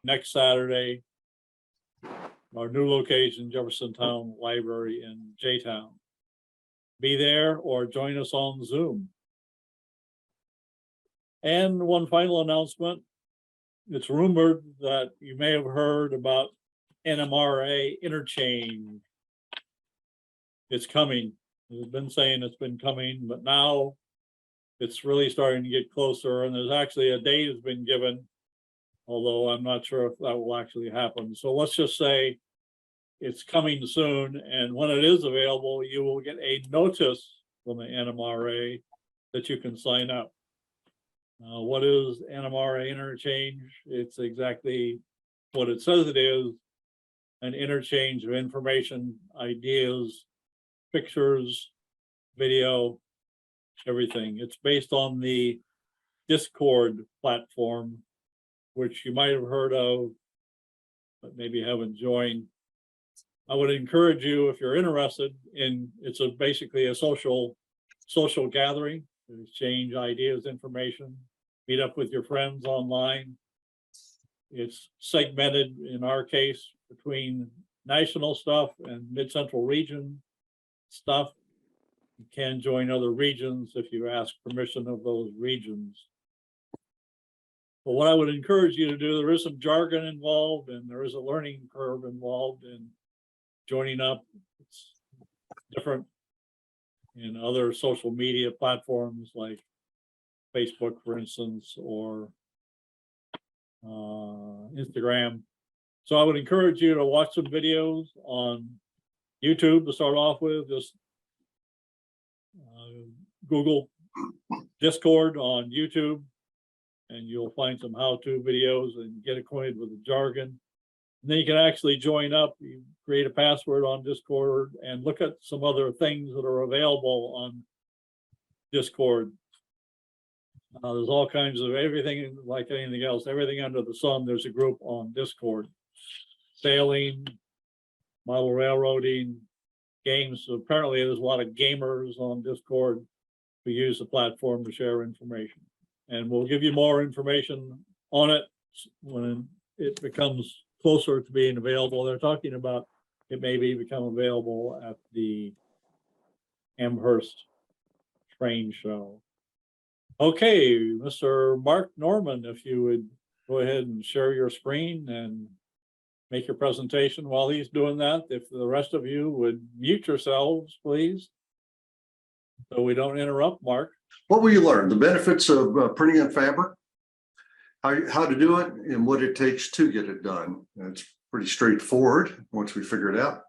next Saturday, our new location, Jeffersontown Library in J-Town. Be there or join us on Zoom. And one final announcement. It's rumored that you may have heard about NMRA interchange. It's coming. We've been saying it's been coming, but now it's really starting to get closer, and there's actually a date has been given, although I'm not sure if that will actually happen. So let's just say it's coming soon, and when it is available, you will get a notice from the NMRA that you can sign up. What is NMRA interchange? It's exactly what it says it is, an interchange of information, ideas, pictures, video, everything. It's based on the Discord platform, which you might have heard of, but maybe haven't joined. I would encourage you, if you're interested in, it's basically a social gathering to exchange ideas, information, meet up with your friends online. It's segmented in our case between national stuff and mid-central region stuff. You can join other regions if you ask permission of those regions. But what I would encourage you to do, there is some jargon involved and there is a learning curve involved in joining up. It's different in other social media platforms like Facebook, for instance, or Instagram. So I would encourage you to watch some videos on YouTube to start off with. Just Google Discord on YouTube and you'll find some how-to videos and get acquainted with the jargon. And then you can actually join up, you create a password on Discord and look at some other things that are available on Discord. There's all kinds of everything, like anything else, everything under the sun, there's a group on Discord. Sailing, model railroading, games. So apparently there's a lot of gamers on Discord who use the platform to share information. And we'll give you more information on it when it becomes closer to being available. They're talking about it may become available at the Amherst train show. Okay, Mr. Mark Norman, if you would go ahead and share your screen and make your presentation while he's doing that. If the rest of you would mute yourselves, please, so we don't interrupt Mark. What will you learn? The benefits of printing on fabric, how to do it, and what it takes to get it done. It's pretty straightforward once we figure it out.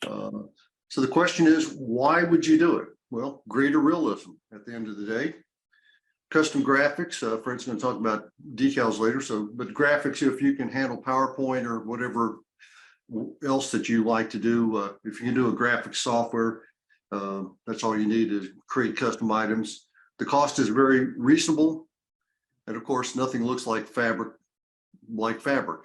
So the question is, why would you do it? Well, greater realism at the end of the day. Custom graphics, for instance, we'll talk about decals later. So, but graphics, if you can handle PowerPoint or whatever else that you like to do, if you can do a graphic software, that's all you need to create custom items. The cost is very reasonable. And of course, nothing looks like fabric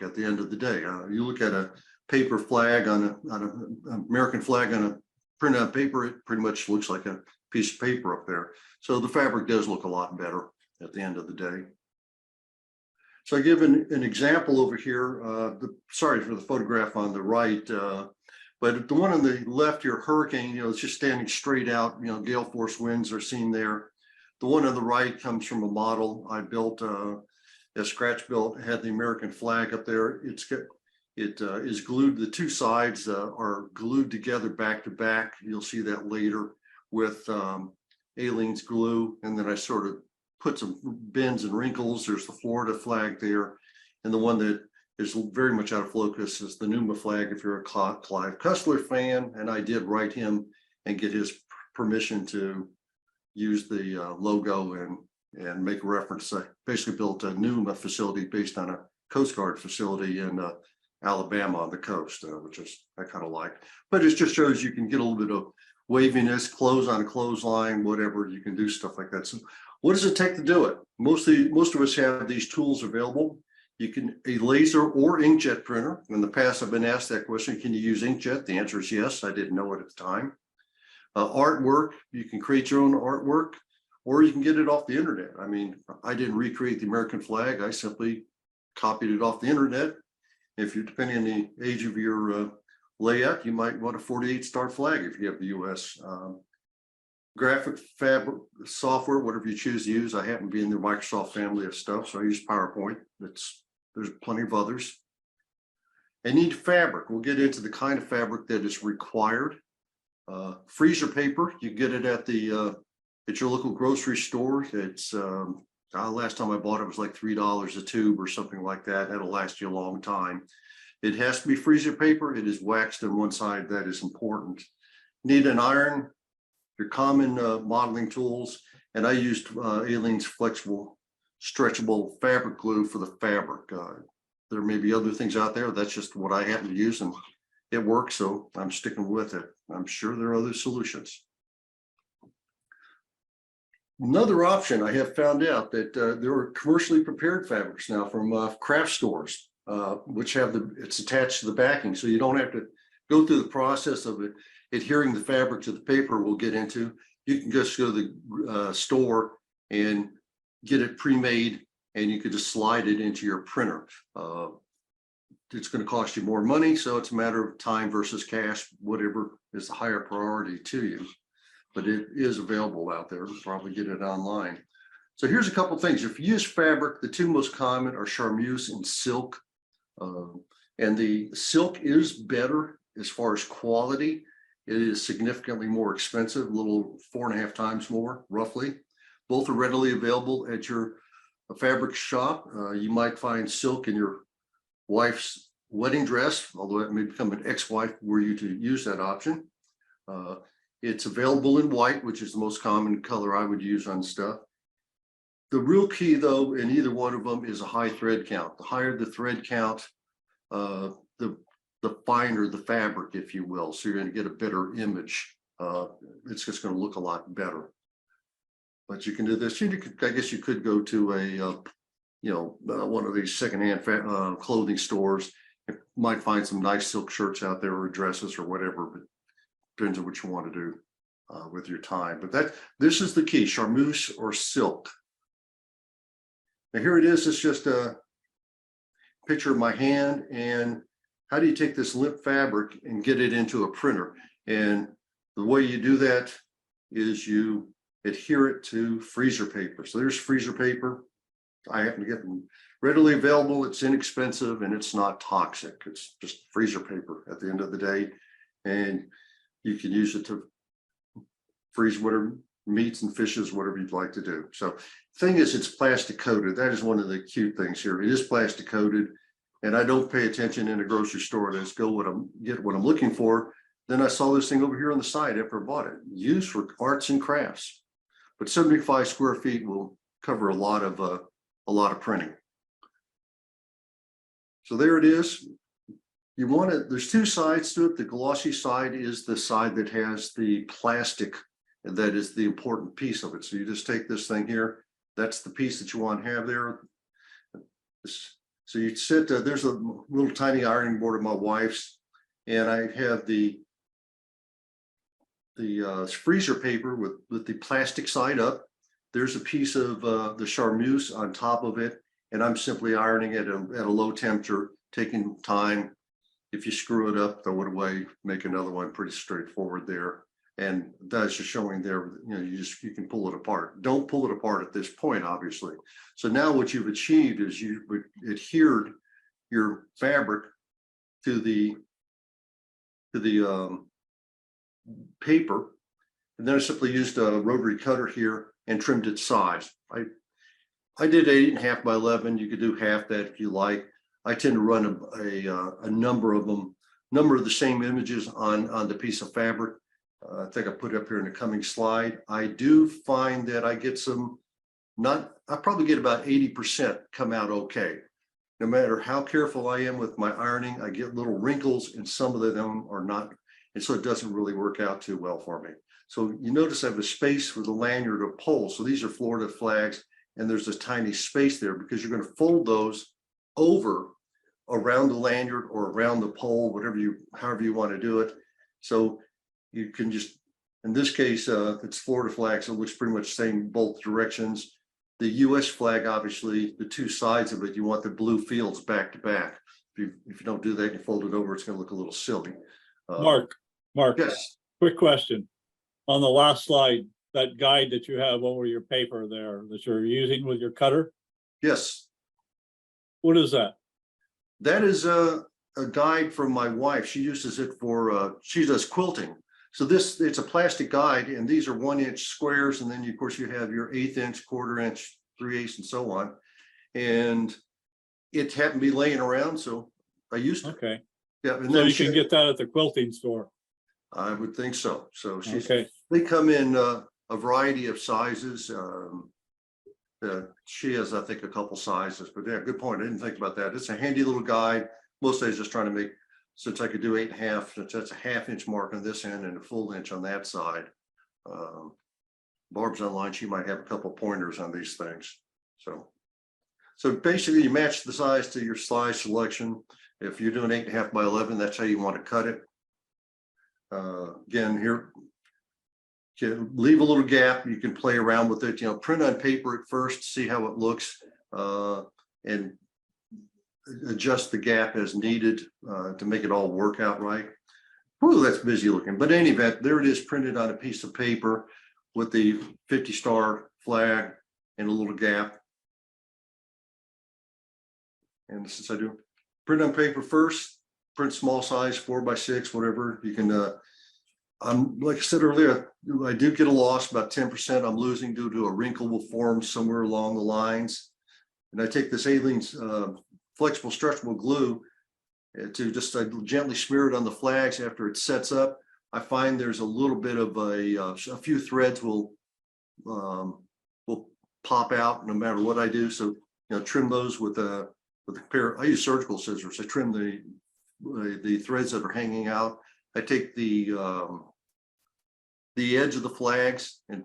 at the end of the day. You look at a paper flag on an American flag on a printed out paper, it pretty much looks like a piece of paper up there. So the fabric does look a lot better at the end of the day. So I give an example over here. Sorry for the photograph on the right, but the one on the left here, hurricane, it's just standing straight out, gale force winds are seen there. The one on the right comes from a model I built, a scratch built, had the American flag up there. It is glued, the two sides are glued together back to back. You'll see that later with Aleene's glue. And then I sort of put some bends and wrinkles. There's the Florida flag there. And the one that is very much out of focus is the Numa flag, if you're a Clive Cussler fan. And I did write him and get his permission to use the logo and make a reference. I basically built a Numa facility based on a Coast Guard facility in Alabama on the coast, which I kind of like. But it just shows you can get a little bit of waviness, clothes on a clothesline, whatever, you can do stuff like that. So what does it take to do it? Most of us have these tools available. You can, a laser or inkjet printer. In the past, I've been asked that question, can you use inkjet? The answer is yes. I didn't know it at the time. Artwork, you can create your own artwork, or you can get it off the internet. I mean, I didn't recreate the American flag. I simply copied it off the internet If you're depending on the age of your layout, you might want a 48-star flag if you have the US. Graphic fabric software, whatever you choose to use. I happen to be in the Microsoft family of stuff, so I use PowerPoint. There's plenty of others. I need fabric. We'll get into the kind of fabric that is required. Freezer paper, you get it at the at your local grocery store. It's last time I bought it was like $3 a tube or something like that. That'll last you a long time. It has to be freezer paper. It is waxed on one side. That is important. Need an iron, your common modeling tools, and I used Aleene's flexible, stretchable fabric glue for the fabric. There may be other things out there. That's just what I happen to use, and it works, so I'm sticking with it. I'm sure there are other solutions. Another option, I have found out that there are commercially prepared fabrics now from craft stores, which have it's attached to the backing, so you don't have to go through the process of adhering the fabric to the paper we'll get into. You can just go to the store and get it pre-made, and you could just slide it into your printer. It's going to cost you more money, so it's a matter of time versus cash, whatever is the higher priority to you. But it is available out there. You'll probably get it online. So here's a couple things. If you use fabric, the two most common are charmeuse and silk. And the silk is better as far as quality. It is significantly more expensive, a little 4.5 times more, roughly. Both are readily available at your fabric shop. You might find silk in your wife's wedding dress, although it may become an ex-wife were you to use that option. It's available in white, which is the most common color I would use on stuff. The real key, though, in either one of them is a high thread count. The higher the thread count, the finer the fabric, if you will. So you're going to get a better image. It's just going to look a lot better. But you can do this. I guess you could go to a one of these secondhand clothing stores. You might find some nice silk shirts out there or dresses or whatever, but depends on what you want to do with your time. But this is the key: charmeuse or silk. Now here it is. It's just a picture of my hand. And how do you take this limp fabric and get it into a printer? And the way you do that is you adhere it to freezer paper. So there's freezer paper. I happen to get them readily available. It's inexpensive and it's not toxic. It's just freezer paper at the end of the day. And you can use it to freeze whatever meats and fishes, whatever you'd like to do. So the thing is, it's plastic coated. That is one of the cute things here. It is plastic coated, and I don't pay attention in a grocery store. I just go get what I'm looking for. Then I saw this thing over here on the side after I bought it. Used for arts and crafts, but 75 square feet will cover a lot of printing. So there it is. You want it, there's two sides to it. The glossy side is the side that has the plastic, and that is the important piece of it. So you just take this thing here. That's the piece that you want to have there. So you sit, there's a little tiny ironing board of my wife's, and I have the freezer paper with the plastic side up. There's a piece of the charmeuse on top of it, and I'm simply ironing it at a low temperature, taking time. If you screw it up, throw it away, make another one. Pretty straightforward there. And that's just showing there, you can pull it apart. Don't pull it apart at this point, obviously. So now what you've achieved is you've adhered your fabric to the paper, and then I simply used a rotary cutter here and trimmed its size. I did 8.5 by 11. You could do half that if you like. I tend to run a number of the same images on the piece of fabric. I think I put it up here in the coming slide. I do find that I get I probably get about 80% come out okay. No matter how careful I am with my ironing, I get little wrinkles, and some of them are not. And so it doesn't really work out too well for me. So you notice I have a space for the lanyard or pole. So these are Florida flags, and there's a tiny space there because you're going to fold those over around the lanyard or around the pole, however you want to do it. So you can just, in this case, it's Florida flag, so it looks pretty much the same both directions. The US flag, obviously, the two sides of it, you want the blue fields back to back. if you don't do that, you fold it over, it's gonna look a little silly. Mark, Yes, quick question. On the last slide, that guide that you have over your paper there that you're using with your cutter, yes. what is that? That is a guide from my wife. She uses it for, she does quilting. So it's a plastic guide, and these are 1-inch squares. And then of course you have your 1/8 inch, 1/4 inch, 3/8, and so on. And it happened to be laying around, so I used it. Okay, Yeah, and so then you can get that at the quilting store. I would think so. So Okay, they come in a variety of sizes. She has, I think, a couple sizes, but yeah, good point. I didn't think about that. It's a handy little guide. Most days just trying to make, since I could do 8.5, since that's a 1/2 inch mark on this end and a full inch on that side. Barb's online, she might have a couple pointers on these things. So basically you match the size to your size selection. If you're doing 8.5 by 11, that's how you want to cut it. Again, here, you leave a little gap. You can play around with it, print on paper at first, see how it looks, and adjust the gap as needed to make it all work out right. Whew, that's busy looking. But in any event, there it is, printed on a piece of paper with the 50-star flag and a little gap. And since I do print on paper first, print small size, 4x6, whatever you can. Like I said earlier, I do get a loss, about 10% I'm losing due to a wrinkle will form somewhere along the lines. And I take this Aleene's flexible stretchable glue to just gently smear it on the flags after it sets up. I find there's a little bit of a few threads will pop out no matter what I do. So, trim those with a pair. I use surgical scissors. I trim the threads that are hanging out. I take the edge of the flags and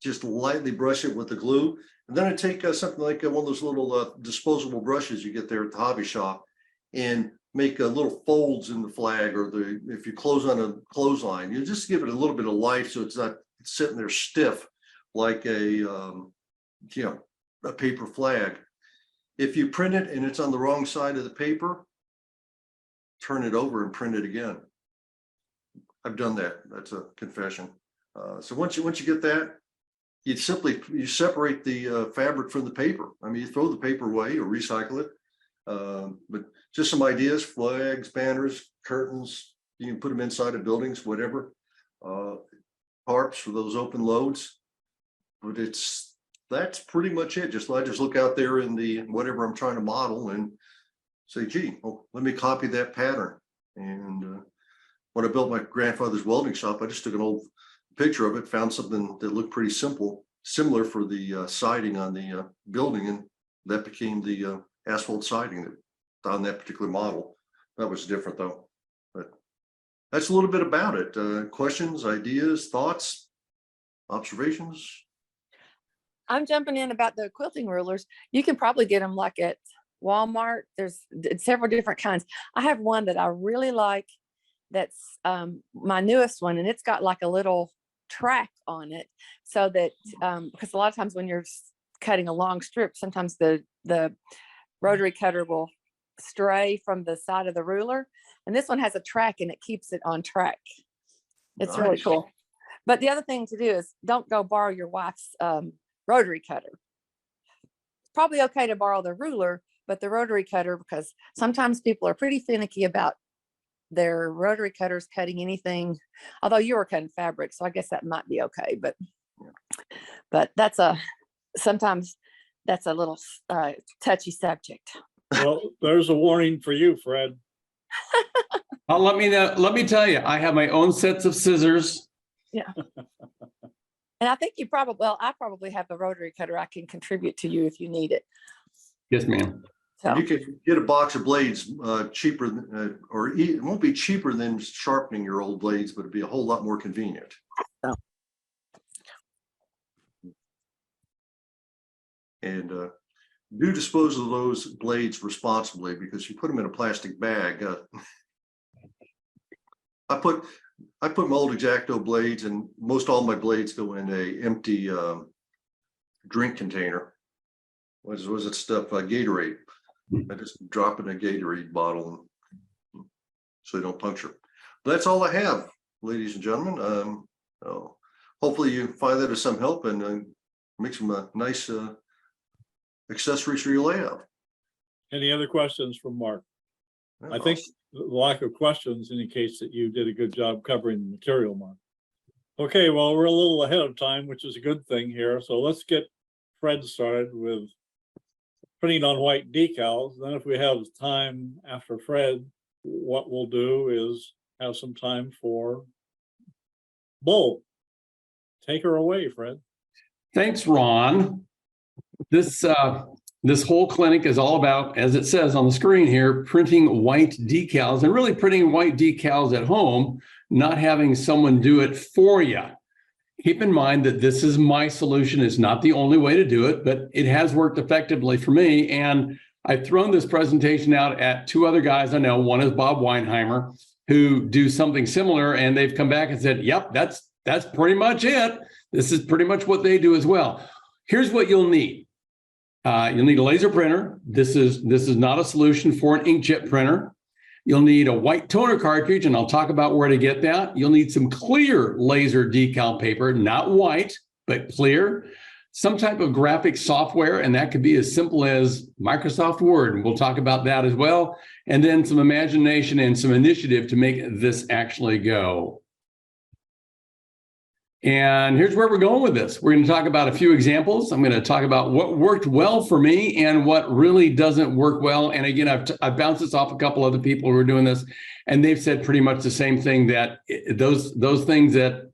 just lightly brush it with the glue. And then I take something like one of those little disposable brushes you get there at the hobby shop and make little folds in the flag, or if you close on a clothesline, you just give it a little bit of life so it's not sitting there stiff like a paper flag. If you print it and it's on the wrong side of the paper, turn it over and print it again. I've done that. That's a confession. So once you get that, you separate the fabric from the paper. I mean, you throw the paper away or recycle it. But just some ideas: flags, banners, curtains. You can put them inside of buildings, whatever. Tarps for those open loads. But that's pretty much it. I just look out there in the whatever I'm trying to model and say, gee, let me copy that pattern. And when I built my grandfather's welding shop, I just took an old picture of it, found something that looked pretty similar for the siding on the building, and that became the asphalt siding that on that particular model. That was different though. But that's a little bit about it. Questions, ideas, thoughts, observations? I'm jumping in about the quilting rulers. You can probably get them like at Walmart. There's several different kinds. I have one that I really like. That's my newest one, and it's got like a little track on it, so that because a lot of times when you're cutting a long strip, sometimes the rotary cutter will stray from the side of the ruler, and this one has a track and it keeps it on track. It's really Nice. cool. But the other thing to do is don't go borrow your wife's rotary cutter. It's probably okay to borrow the ruler, but the rotary cutter, because sometimes people are pretty finicky about their rotary cutters cutting anything, although you were cutting fabric, so I guess that might be okay. But sometimes that's a little touchy subject. Well, there's a warning for you, Fred. Let me tell you, I have my own sets of scissors. Yeah. And I think I probably have a rotary cutter I can contribute to you if you need it. Yes, ma'am. So You can get a box of blades cheaper, it won't be cheaper than sharpening your old blades, but it'd be a whole lot more convenient. Oh. And do dispose of those blades responsibly, because you put them in a plastic bag. I put my old X-Acto blades, and most all my blades go in a empty drink container. What is it stuff? Gatorade. I just drop in a Gatorade bottle so they don't puncture. That's all I have, ladies and gentlemen. Hopefully you find that as some help and make some nice accessories for your layout. Any other questions from Mark? Yeah, I think the lack of questions indicates that you did a good job covering the material, Mark. Okay, well, we're a little ahead of time, which is a good thing here. So let's get Fred started with printing on white decals. Then if we have time after Fred, what we'll do is have some time for Bull. Take her away, Fred. Thanks, Ron. This whole clinic is all about, as it says on the screen here, printing white decals, and really printing white decals at home, not having someone do it for you. Keep in mind that this is my solution. It's not the only way to do it, but it has worked effectively for me. And I've thrown this presentation out at two other guys I know. One is Bob Weinheimer, who do something similar, and they've come back and said, yep, that's pretty much it. This is pretty much what they do as well. Here's what you'll need. You'll need a laser printer. This is not a solution for an inkjet printer. You'll need a white toner cartridge, and I'll talk about where to get that. You'll need some clear laser decal paper, not white, but clear. Some type of graphic software, and that could be as simple as Microsoft Word, and we'll talk about that as well. And then some imagination and some initiative to make this actually go. And here's where we're going with this. We're going to talk about a few examples. I'm going to talk about what worked well for me and what really doesn't work well. And again, I've bounced this off a couple other people who are doing this, and they've said pretty much the same thing, that those things that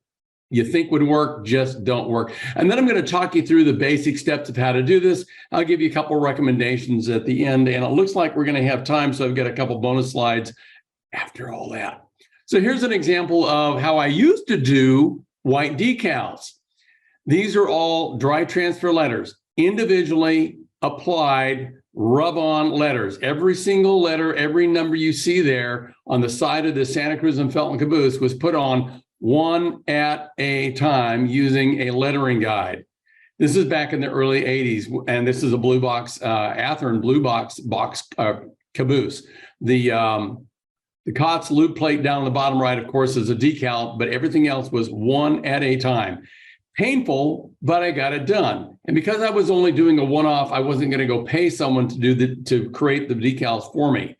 you think would work just don't work. And then I'm going to talk you through the basic steps of how to do this. I'll give you a couple of recommendations at the end, and it looks like we're going to have time, so I've got a couple bonus slides after all that. So here's an example of how I used to do white decals. These are all dry transfer letters, individually applied rub-on letters. Every single letter, every number you see there on the side of the Santa Cruz and Felton caboose was put on one at a time using a lettering guide. This is back in the early 80s, and this is a blue box, Athearn blue box caboose. The COTS Lube plate down on the bottom right, of course, is a decal, but everything else was one at a time. Painful, but I got it done. And because I was only doing a one-off, I wasn't going to go pay someone to create the decals for me.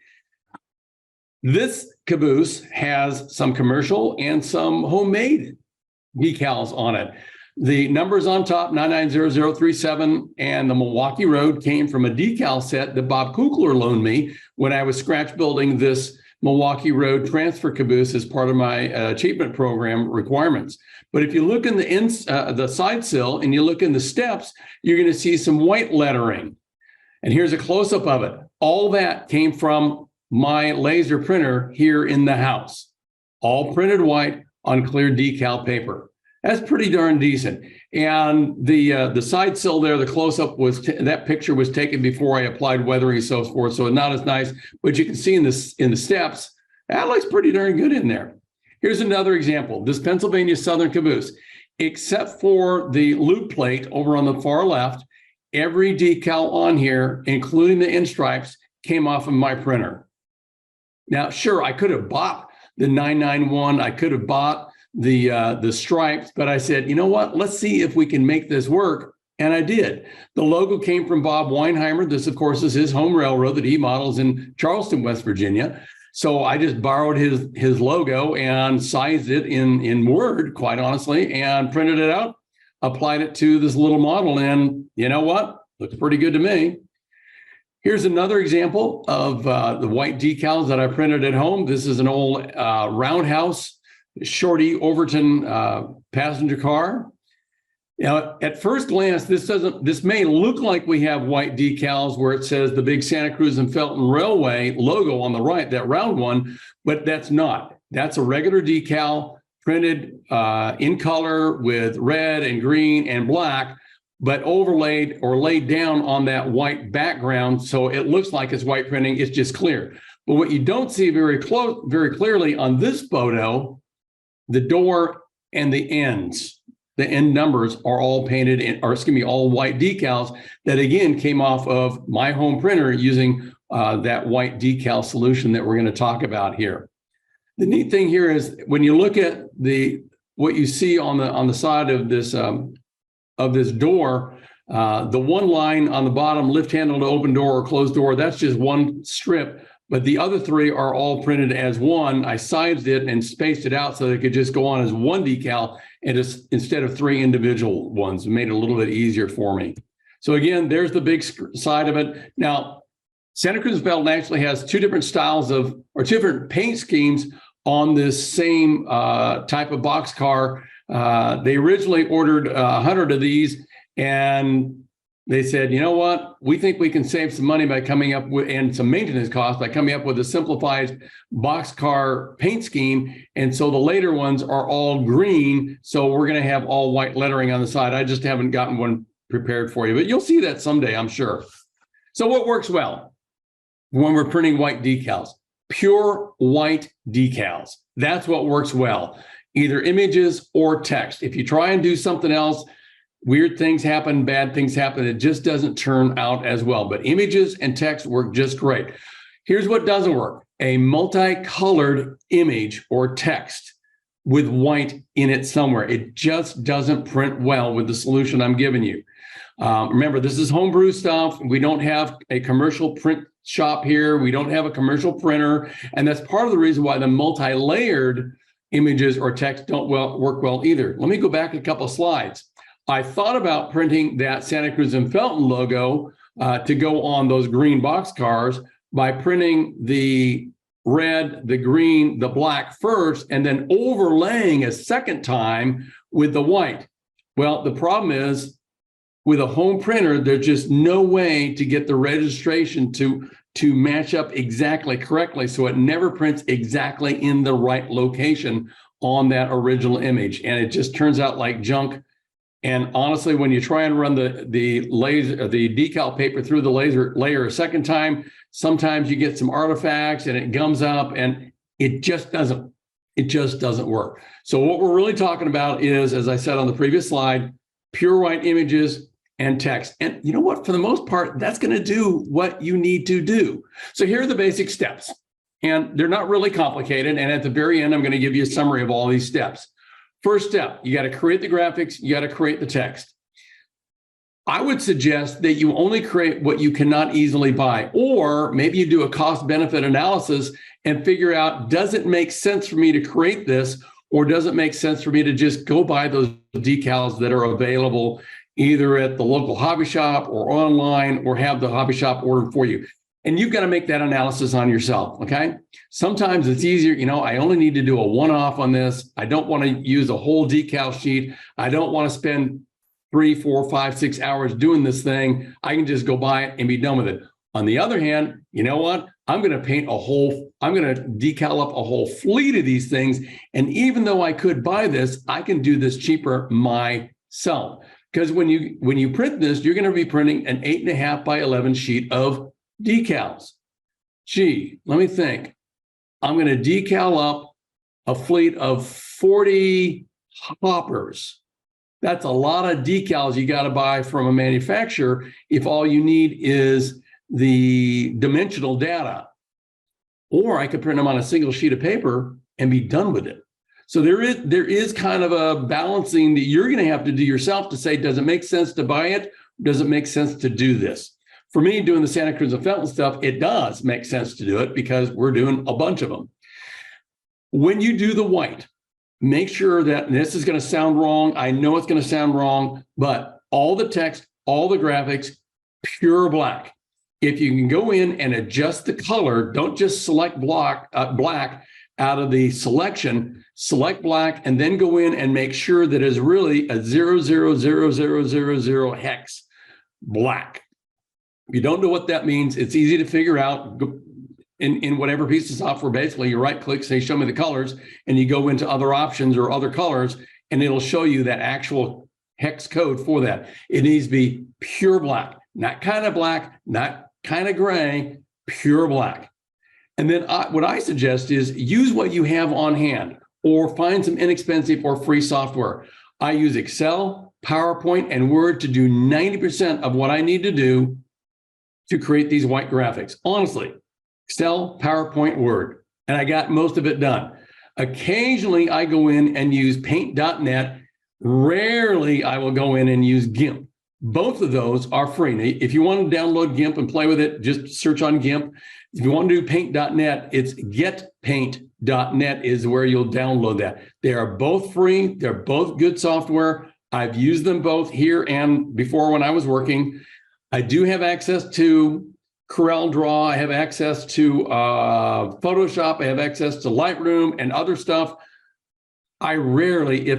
This caboose has some commercial and some homemade decals on it. The numbers on top, 990037, and the Milwaukee Road came from a decal set that Bob Kukler loaned me when I was scratch building this Milwaukee Road transfer caboose as part of my achievement program requirements. But if you look in the side sill and you look in the steps, you're going to see some white lettering. And here's a close-up of it. All that came from my laser printer here in the house, all printed white on clear decal paper. That's pretty darn decent. And the side sill there, the close-up was that picture was taken before I applied weathering and so forth, so not as nice. But you can see in the steps, that looks pretty darn good in there. Here's another example. This Pennsylvania Southern caboose, except for the Lube plate over on the far left, every decal on here, including the end stripes, came off of my printer. Now, sure, I could have bought the 991. I could have bought the stripes, but I said, you know what, let's see if we can make this work. And I did. The logo came from Bob Weinheimer. This, of course, is his home railroad that he models in Charleston, West Virginia. So I just borrowed his logo and sized it in Word, quite honestly, and printed it out, applied it to this little model. And you know what? Looks pretty good to me. Here's another example of the white decals that I printed at home. This is an old Roundhouse Shorty Overton passenger car. Now, at first glance, this may look like we have white decals where it says the big Santa Cruz and Felton Railway logo on the right, that round one, but that's not. That's a regular decal printed in color with red and green and black, but overlaid or laid down on that white background. So it looks like it's white printing, it's just clear. But what you don't see very clearly on this photo, the door and the ends, the end numbers are all painted in, or excuse me, all white decals that again came off of my home printer using that white decal solution that we're going to talk about here. The neat thing here is when you look at what you see on the side of this door, the one line on the bottom, lift handle to open door or closed door, that's just one strip. But the other three are all printed as one. I sized it and spaced it out so they could just go on as one decal and just instead of three individual ones. It made it a little bit easier for me. So again, there's the big side of it. Now, Santa Cruz Felton actually has two different styles two different paint schemes on this same type of boxcar. They originally ordered 100 of these, and they said, you know what, we think we can save some money by coming up with, and some maintenance costs by coming up with a simplified boxcar paint scheme. And so the later ones are all green. So we're going to have all white lettering on the side. I just haven't gotten one prepared for you, but you'll see that someday, I'm sure. So what works well when we're printing white decals? Pure white decals. That's what works well, either images or text. If you try and do something else, weird things happen, bad things happen. It just doesn't turn out as well. But images and text work just great. Here's what doesn't work: a multicolored image or text with white in it somewhere. It just doesn't print well with the solution I'm giving you. Remember, this is homebrew stuff. We don't have a commercial print shop here. We don't have a commercial printer. And that's part of the reason why the multi-layered images or text don't work well either. Let me go back a couple of slides. I thought about printing that Santa Cruz and Felton logo to go on those green boxcars by printing the red, the green, the black first, and then overlaying a second time with the white. Well, the problem is with a home printer, there's just no way to get the registration to match up exactly correctly. So it never prints exactly in the right location on that original image. And it just turns out like junk. And honestly, when you try and run the decal paper through the layer a second time, sometimes you get some artifacts and it gums up, and it just doesn't work. So what we're really talking about is, as I said on the previous slide, pure white images and text. And you know what? For the most part, that's going to do what you need to do. So here are the basic steps, and they're not really complicated. And at the very end, I'm going to give you a summary of all these steps. First step, you got to create the graphics, you got to create the text. I would suggest that you only create what you cannot easily buy, or maybe you do a cost-benefit analysis and figure out, does it make sense for me to create this, or does it make sense for me to just go buy those decals that are available either at the local hobby shop or online, or have the hobby shop order for you? And you've got to make that analysis on yourself, okay? Sometimes it's easier, I only need to do a one-off on this. I don't want to use a whole decal sheet. I don't want to spend 3, 4, 5, 6 hours doing this thing. I can just go buy it and be done with it. On the other hand, you know what? I'm going to decal up a whole fleet of these things. And even though I could buy this, I can do this cheaper myself. Because when you print this, you're going to be printing an 8.5 by 11 sheet of decals. Gee, let me think. I'm going to decal up a fleet of 40 hoppers. That's a lot of decals you got to buy from a manufacturer if all you need is the dimensional data. Or I could print them on a single sheet of paper and be done with it. So there is kind of a balancing that you're going to have to do yourself to say, does it make sense to buy it? Does it make sense to do this? For me, doing the Santa Cruz and Felton stuff, it does make sense to do it because we're doing a bunch of them. When you do the white, make sure that, and this is going to sound wrong, I know it's going to sound wrong, but all the text, all the graphics, pure black. If you can go in and adjust the color, don't just select black out of the selection, select black, and then go in and make sure that it's really a 0000000 hex black. If you don't know what that means, it's easy to figure out. In whatever piece of software, basically, you right click, say, show me the colors, and you go into other options or other colors, and it'll show you that actual hex code for that. It needs to be pure black, not kind of black, not kind of gray, pure black. And then what I suggest is use what you have on hand, or find some inexpensive or free software. I use Excel, PowerPoint, and Word to do 90% of what I need to do. to create these white graphics. Honestly, Excel, PowerPoint, Word, and I got most of it done. Occasionally, I go in and use paint.net. Rarely, I will go in and use GIMP. Both of those are free. If you want to download GIMP and play with it, just search on GIMP. If you want to do paint.net, it's getpaint.net is where you'll download that. They are both free. They're both good software. I've used them both here and before when I was working. I do have access to Corel Draw. I have access to Photoshop. I have access to Lightroom and other stuff. I rarely,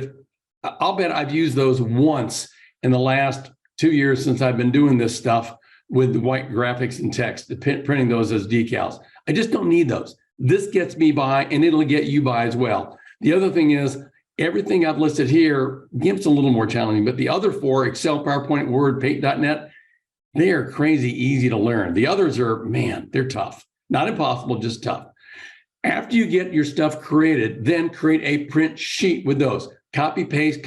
I'll bet I've used those once in the last 2 years since I've been doing this stuff with the white graphics and text, printing those as decals. I just don't need those. This gets me by, and it'll get you by as well. The other thing is, everything I've listed here, GIMP's a little more challenging, but the other four, Excel, PowerPoint, Word, Paint.net, they are crazy easy to learn. The others are, man, they're tough. Not impossible, just tough. After you get your stuff created, then create a print sheet with those. Copy, paste,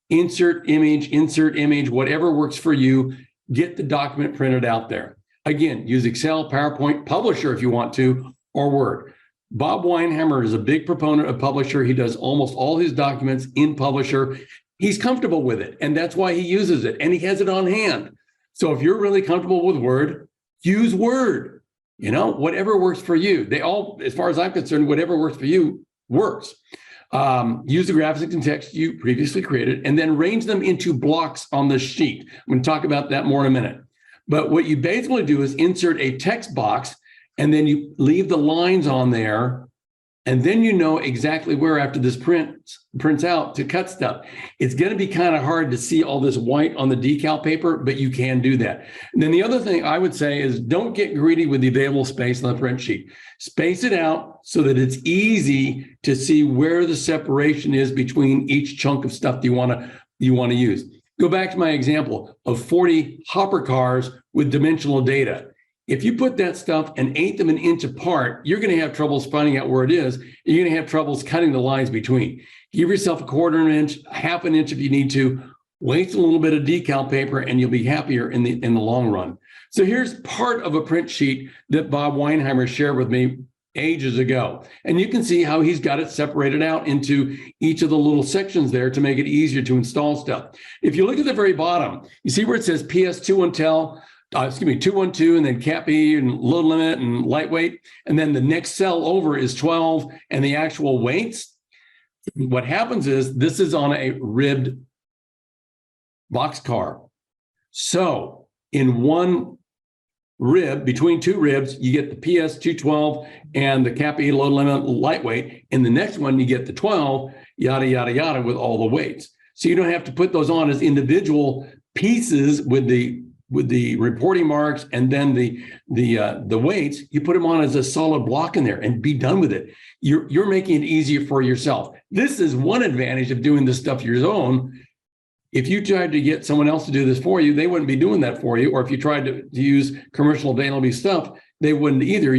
insert image, whatever works for you. Get the document printed out there. Again, use Excel, PowerPoint, Publisher if you want to, or Word. Bob Weinheimer is a big proponent of Publisher. He does almost all his documents in Publisher. He's comfortable with it, and that's why he uses it, and he has it on hand. So if you're really comfortable with Word, use Word. You know, whatever works for you. They all, as far as I'm concerned, whatever works for you works. Use the graphics and text you previously created, and then arrange them into blocks on the sheet. I'm going to talk about that more in a minute. But what you basically do is insert a text box, and then you leave the lines on there, and then you know exactly where after this prints out to cut stuff. It's going to be kind of hard to see all this white on the decal paper, but you can do that. And then the other thing I would say is don't get greedy with the available space on the print sheet. Space it out so that it's easy to see where the separation is between each chunk of stuff you want to use. Go back to my example of 40 hopper cars with dimensional data. If you put that stuff and 1/8 of an inch apart, you're going to have troubles finding out where it is. You're going to have troubles cutting the lines between. Give yourself 1/4 inch, 1/2 inch if you need to. Waste a little bit of decal paper, and you'll be happier in the long run. So here's part of a print sheet that Bob Weinheimer shared with me ages ago. And you can see how he's got it separated out into each of the little sections there to make it easier to install stuff. If you look at the very bottom, you see where it says PS212, 212, and then cap E and load limit and lightweight. And then the next cell over is 12 and the actual weights. What happens is this is on a ribbed boxcar. So in one rib, between two ribs, you get the PS212 and the cap E load limit lightweight. In the next one, you get the 12, yada, yada, yada, with all the weights. So you don't have to put those on as individual pieces with the reporting marks and then the weights. You put them on as a solid block in there and be done with it. You're making it easier for yourself. This is one advantage of doing this stuff your own. If you tried to get someone else to do this for you, they wouldn't be doing that for you. Or if you tried to use commercial available stuff, they wouldn't either.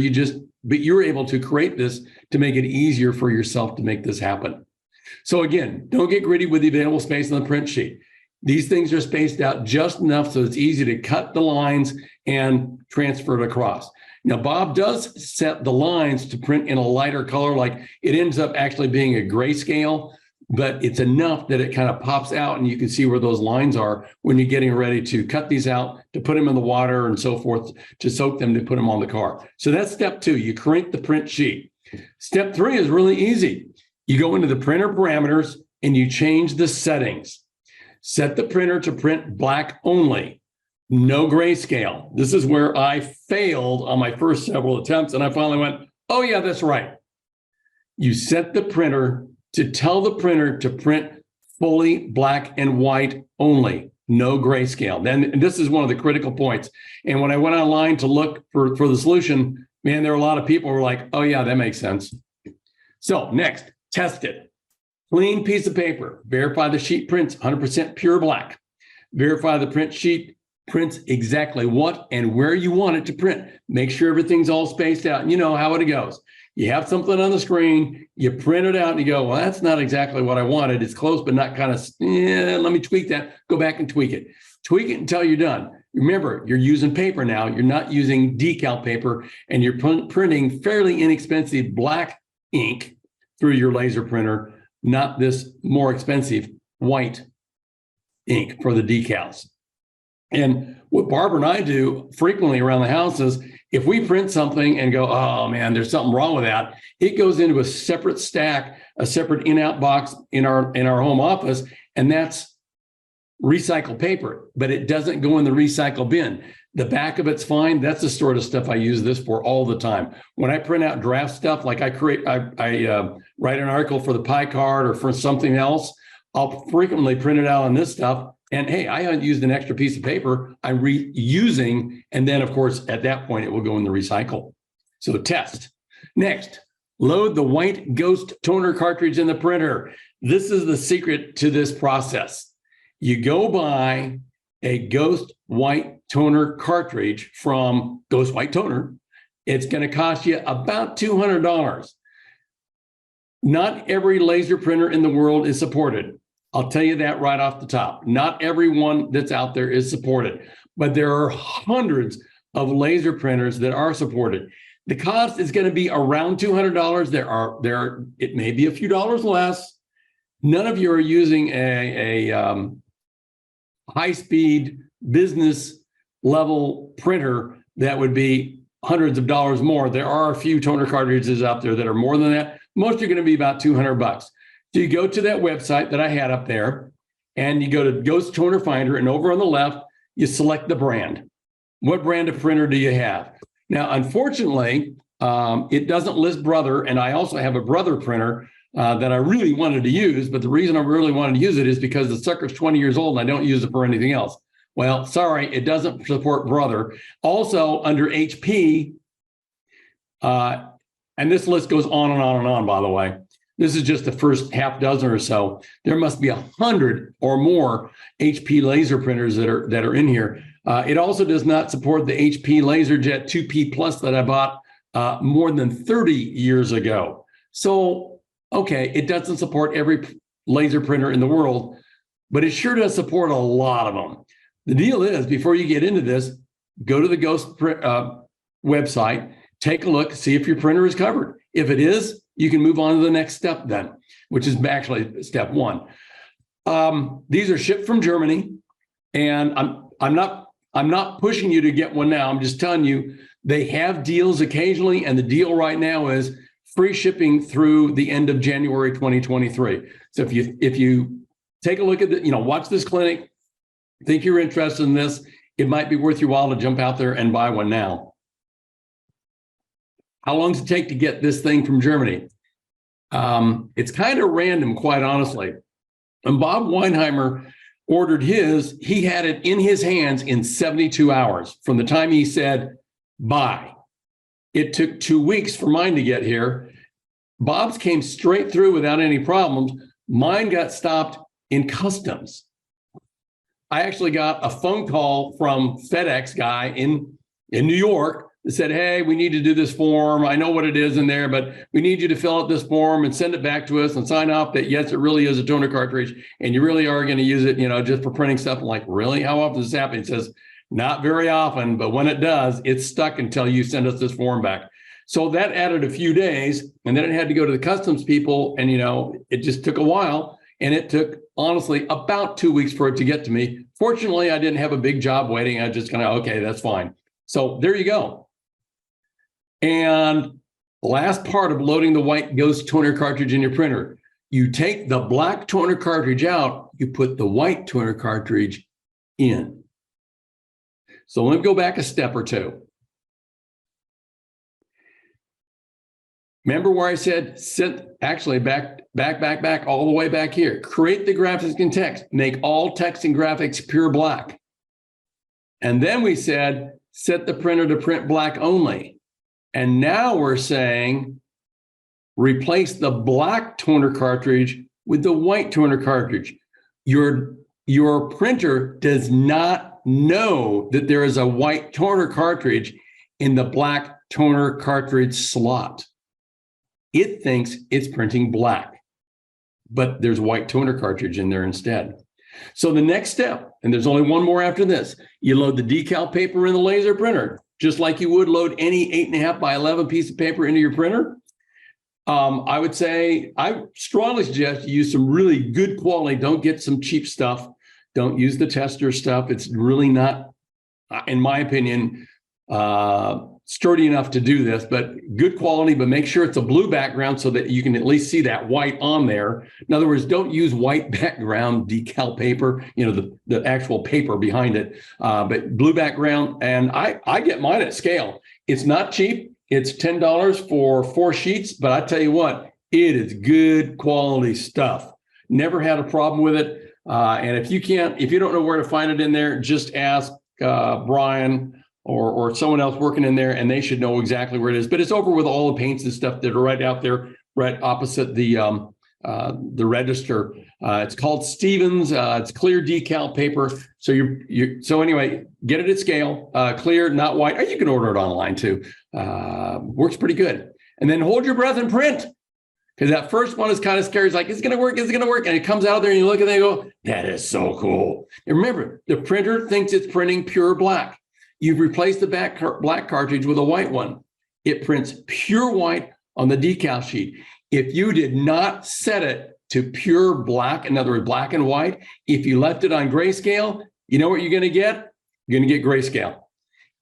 But you're able to create this to make it easier for yourself to make this happen. So again, don't get greedy with the available space on the print sheet. These things are spaced out just enough so it's easy to cut the lines and transfer it across. Now, Bob does set the lines to print in a lighter color, like it ends up actually being a grayscale, but it's enough that it kind of pops out and you can see where those lines are when you're getting ready to cut these out, to put them in the water and so forth, to soak them, to put them on the car. So that's step 2. You create the print sheet. Step 3 is really easy. You go into the printer parameters and you change the settings. Set the printer to print black only, no grayscale. This is where I failed on my first several attempts, and I finally went, oh yeah, that's right. You set the printer to tell the printer to print fully black and white only, no grayscale. Then this is one of the critical points. And when I went online to look for the solution, man, there were a lot of people who were like, oh yeah, that makes sense. So next, test it. Clean piece of paper. Verify the sheet prints 100% pure black. Verify the print sheet prints exactly what and where you want it to print. Make sure everything's all spaced out. And you know how it goes. You have something on the screen, you print it out and you go, well, that's not exactly what I wanted. It's close, but not kind of, let me tweak that. Go back and tweak it. Tweak it until you're done. Remember, you're using paper now. You're not using decal paper, and you're printing fairly inexpensive black ink through your laser printer, not this more expensive white ink for the decals. And what Barbara and I do frequently around the house is if we print something and go, oh man, there's something wrong with that, it goes into a separate stack, a separate in-out box in our home office, and that's recycled paper, but it doesn't go in the recycle bin. The back of it's fine. That's the sort of stuff I use this for all the time. When I print out draft stuff, like I write an article for the pie card or for something else, I'll frequently print it out on this stuff. And hey, I haven't used an extra piece of paper. I'm reusing. And then, of course, at that point, it will go in the recycle. So test. Next, load the white Ghost toner cartridge in the printer. This is the secret to this process. You go buy a Ghost white toner cartridge from Ghost White Toner. It's going to cost you about $200. Not every laser printer in the world is supported. I'll tell you that right off the top. Not everyone that's out there is supported, but there are hundreds of laser printers that are supported. The cost is going to be around $200. It may be a few dollars less. None of you are using a high-speed business level printer that would be hundreds of dollars more. There are a few toner cartridges out there that are more than that. Most are going to be about $200. So you go to that website that I had up there, and you go to Ghost Toner Finder, and over on the left, you select the brand. What brand of printer do you have? Now, unfortunately, it doesn't list Brother, and I also have a Brother printer that I really wanted to use, but the reason I really wanted to use it is because the sucker's 20 years old and I don't use it for anything else. Well, sorry, it doesn't support Brother. Also, under HP, and this list goes on and on and on, by the way. This is just the first half dozen or so. There must be 100 or more HP laser printers that are in here. It also does not support the HP LaserJet 2P Plus that I bought more than 30 years ago. So, okay, it doesn't support every laser printer in the world, but it sure does support a lot of them. The deal is, before you get into this, go to the Ghost website, take a look, see if your printer is covered. If it is, you can move on to the next step then, which is actually step one. These are shipped from Germany, and I'm not pushing you to get one now. I'm just telling you they have deals occasionally, and the deal right now is free shipping through the end of January 2023. So if you take a look at watch this clinic, think you're interested in this, it might be worth your while to jump out there and buy one now. How long does it take to get this thing from Germany? It's kind of random, quite honestly. And Bob Weinheimer ordered his, he had it in his hands in 72 hours from the time he said, buy. It took 2 weeks for mine to get here. Bob's came straight through without any problems. Mine got stopped in customs. I actually got a phone call from FedEx guy in New York that said, hey, we need to do this form. I know what it is in there, but we need you to fill out this form and send it back to us and sign off that, yes, it really is a toner cartridge and you really are going to use it, just for printing stuff. I'm like, really? How often does this happen? He says, not very often, but when it does, it's stuck until you send us this form back. So that added a few days, and then it had to go to the customs people, and it just took a while, and it took, honestly, about 2 weeks for it to get to me. Fortunately, I didn't have a big job waiting. I just okay, that's fine. So there you go. And the last part of loading the white Ghost toner cartridge in your printer, you take the black toner cartridge out, you put the white toner cartridge in. So let me go back a step or two. Remember where I said, actually back all the way back here. Create the graphics and text. Make all text and graphics pure black. And then we said, set the printer to print black only. And now we're saying, replace the black toner cartridge with the white toner cartridge. Your printer does not know that there is a white toner cartridge in the black toner cartridge slot. It thinks it's printing black, but there's white toner cartridge in there instead. So the next step, and there's only one more after this, you load the decal paper in the laser printer, just like you would load any 8.5 by 11 piece of paper into your printer. I would say, I strongly suggest you use some really good quality. Don't get some cheap stuff. Don't use the tester stuff. It's really not, in my opinion, sturdy enough to do this, but good quality, but make sure it's a blue background so that you can at least see that white on there. In other words, don't use white background decal paper, the actual paper behind it, but blue background. And I get mine at scale. It's not cheap. It's $10 for 4 sheets, but I tell you what, it is good quality stuff. Never had a problem with it. And if you don't know where to find it in there, just ask Brian or someone else working in there, and they should know exactly where it is. But it's over with all the paints and stuff that are right out there, right opposite the register. It's called Stevens. It's clear decal paper. So anyway, get it at scale, clear, not white. Or you can order it online too. Works pretty good. And then hold your breath and print. Because that first one is kind of scary. It's like, is it going to work? Is it going to work? And it comes out there and you look at it and go, that is so cool. And remember, the printer thinks it's printing pure black. You've replaced the black cartridge with a white one. It prints pure white on the decal sheet. If you did not set it to pure black, in other words, black and white, if you left it on grayscale, you know what you're going to get? You're going to get grayscale.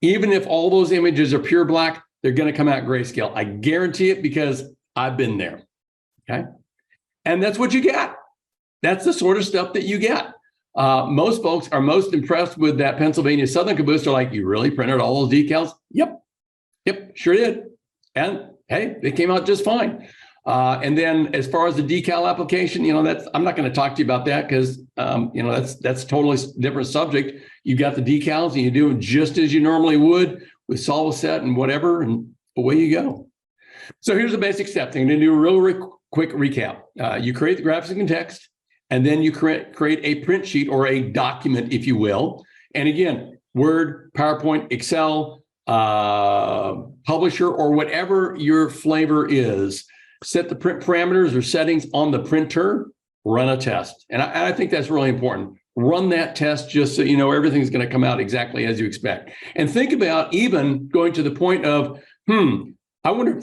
Even if all those images are pure black, they're going to come out grayscale. I guarantee it because I've been there. Okay. And that's what you get. That's the sort of stuff that you get. Most folks are most impressed with that Pennsylvania Southern caboose. They're like, you really printed all those decals? Yep, sure did. And hey, they came out just fine. And then as far as the decal application, I'm not going to talk to you about that because, that's totally totally different You've got the decals and you do them just as you normally would with Solvaset and whatever, and away you go. So here's the basic steps. I'm going to do a real quick recap. You create the graphics and text. And then you create a print sheet or a document, if you will. And again, Word, PowerPoint, Excel, Publisher, or whatever your flavor is. Set the print parameters or settings on the printer, run a test. And I think that's really important. Run that test just so you know everything's going to come out exactly as you expect. And think about even going to the point of, I wonder if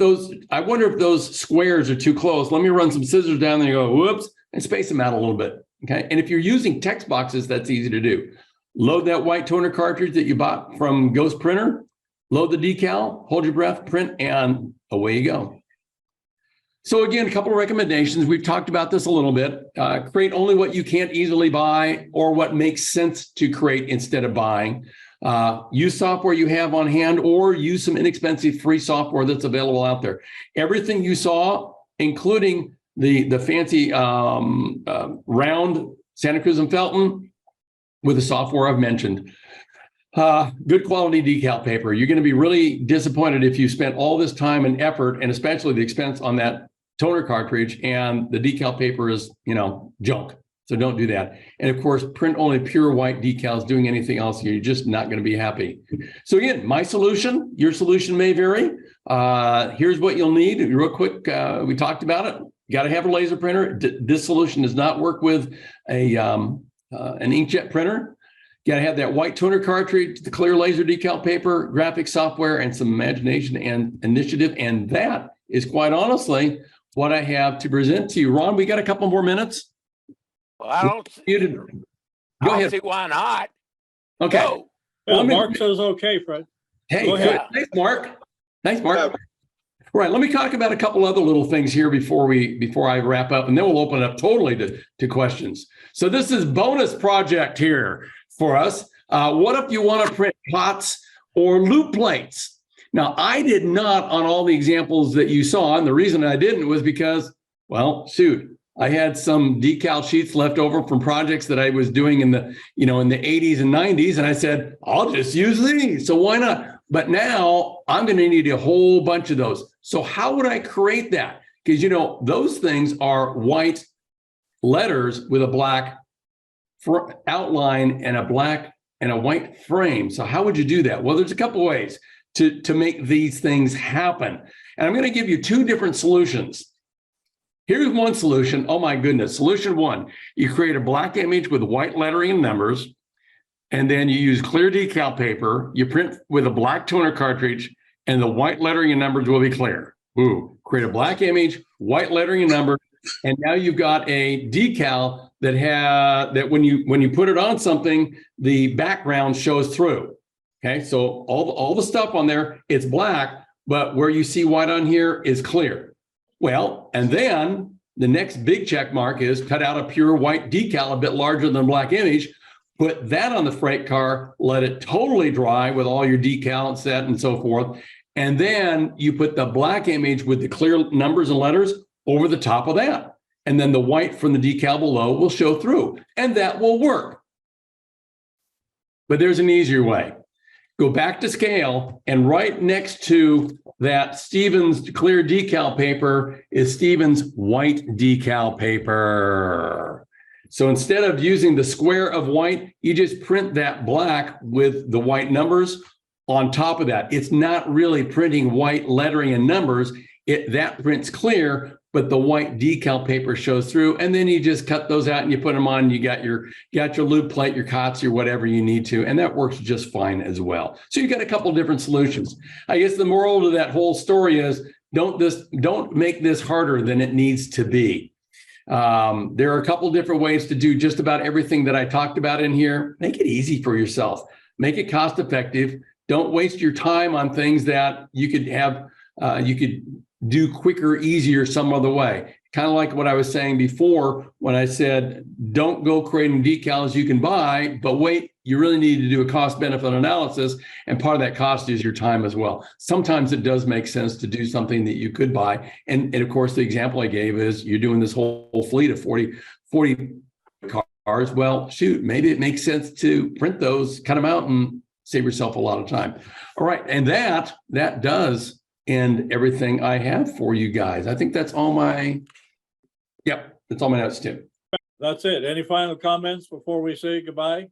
those squares are too close. Let me run some scissors down there and go, whoops, and space them out a little bit, okay? And if you're using text boxes, that's easy to do. Load that white toner cartridge that you bought from Ghost Printer, load the decal, hold your breath, print, and away you go. So again, a couple of recommendations. We've talked about this a little bit. Create only what you can't easily buy or what makes sense to create instead of buying. Use software you have on hand or use some inexpensive free software that's available out there. Everything you saw, including the fancy round Santa Cruz and Felton with the software I've mentioned. Good quality decal paper. You're going to be really disappointed if you spent all this time and effort, and especially the expense on that toner cartridge, and the decal paper is, junk. So don't do that. And of course, print only pure white decals. Doing anything else, you're just not going to be happy. So again, my solution, your solution may vary. Here's what you'll need. Real quick, we talked about it. You got to have a laser printer. This solution does not work with an inkjet printer. You got to have that white toner cartridge, the clear laser decal paper, graphic software, and some imagination and initiative. And that is quite honestly what I have to present to you. Ron, we got a couple more minutes. Well, I don't see why not. Okay. Go. Yeah, Mark says okay, Fred. Hey, Go ahead. Thanks, Mark. Thanks, Mark. Right. Let me talk about a couple other little things here before I wrap up, and then we'll open it up totally to questions. So this is bonus project here for us. What if you want to print COTS or loop plates? Now, I did not on all the examples that you saw, and the reason I didn't was because, well, shoot, I had some decal sheets left over from projects that I was doing in the 80s and 90s, and I said, I'll just use these. So why not? But now I'm going to need a whole bunch of those. So how would I create that? Because, those things are white letters with a black outline and a white frame. So how would you do that? Well, there's a couple ways to make these things happen. And I'm going to give you two different solutions. Here's one solution. Oh my goodness. Solution one, you create a black image with white lettering and numbers, and then you use clear decal paper. You print with a black toner cartridge, and the white lettering and numbers will be clear. Ooh, create a black image, white lettering and numbers, and now you've got a decal that when you put it on something, the background shows through. Okay, so all the stuff on there, it's black, but where you see white on here is clear. Well, and then the next big check mark is cut out a pure white decal a bit larger than black image, put that on the freight car, let it totally dry with all your decal set and so forth. And then you put the black image with the clear numbers and letters over the top of that. And then the white from the decal below will show through, and that will work. But there's an easier way. Go back to scale, and right next to that Stevens clear decal paper is Stevens white decal paper. So instead of using the square of white, you just print that black with the white numbers on top of that. It's not really printing white lettering and numbers. That prints clear, but the white decal paper shows through, and then you just cut those out and you put them on. You got your lube plate, your COTS, or whatever you need to, and that works just fine as well. So you got a couple different solutions. I guess the moral to that whole story is don't make this harder than it needs to be. There are a couple different ways to do just about everything that I talked about in here. Make it easy for yourself. Make it cost effective. Don't waste your time on things that you could have. You could do quicker, easier some other way. Kind of like what I was saying before when I said, don't go creating decals you can buy, but wait, you really need to do a cost benefit analysis. And part of that cost is your time as well. Sometimes it does make sense to do something that you could buy. And of course, the example I gave is you're doing this whole fleet of 40 cars. Well, shoot, maybe it makes sense to print those, cut them out, and save yourself a lot of time. All right. And that does end everything I have for you guys. I think that's all my, that's all my notes too. That's it. Any final comments before we say goodbye?